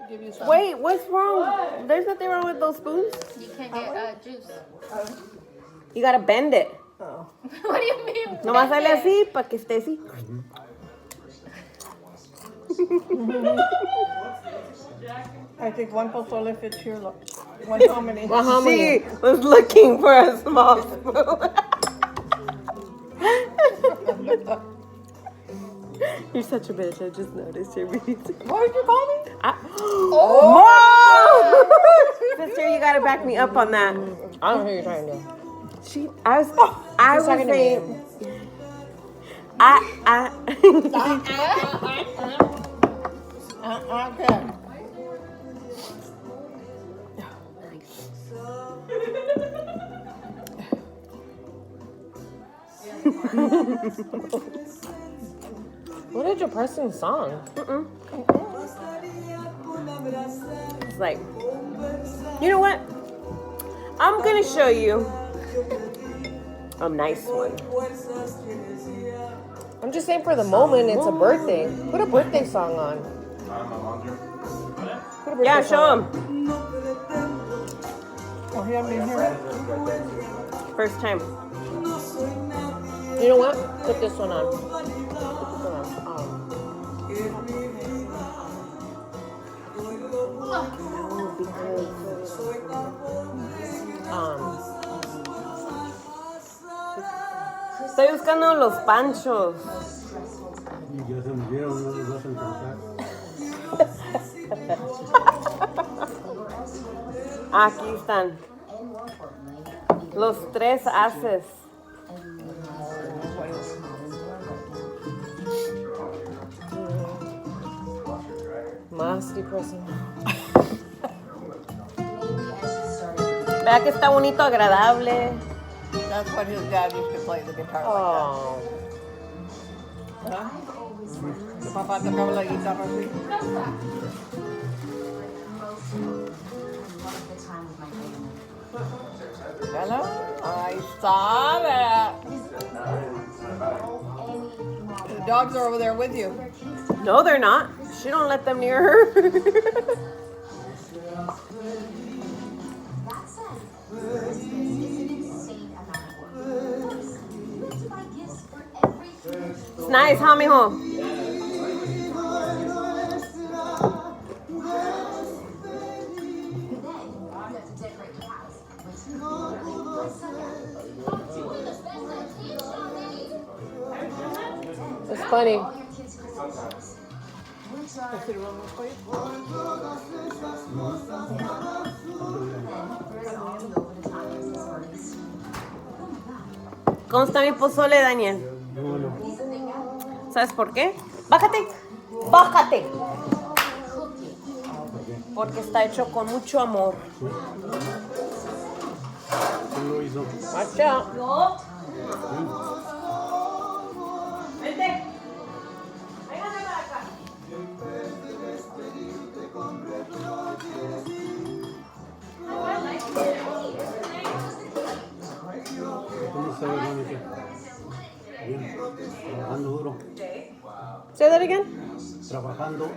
give you some. Wait, what's wrong? There's nothing wrong with those spoons. You can't get juice. You gotta bend it. Oh. What do you mean? Nomás sale así para que esté así. I think one pozole fits here. Look. One hominy. She was looking for a small spoon. You're such a bitch. I just noticed you're being. What did you call me? Oh! Sister, you gotta back me up on that. I don't know who you're trying to. I was talking to me. saying. Okay. What a depressing song. It's like, you know what? I'm gonna show you a nice one. I'm just saying for the moment, it's a birthday. Put a birthday song on. Put a birthday Yeah, song show on. him. Oh, he hasn't been here. First time. You know what? Put this one on. Put this one on. Estoy buscando los panchos. Ya se murieron, no les vas a encontrar. Aquí están. Los tres haces. Más depressing. Vea que está bonito, agradable. That's what his dad used to play the guitar like Oh. that. ¿Ah? Tu papá tocaba la guitarra así. Hello? I saw that. The dogs are over there with you. No, they're not. She don't let them near her. It's nice, huh, mijo? It's funny. ¿Cómo está mi pozole, Daniel? ¿Sabes por qué? Bájate, bájate. Porque está hecho con mucho amor. ¿Quién lo hizo? Watch out. Vente. Véngase para acá. ¿Cómo está, Verónica? Bien, trabajando duro. Say that again. Trabajando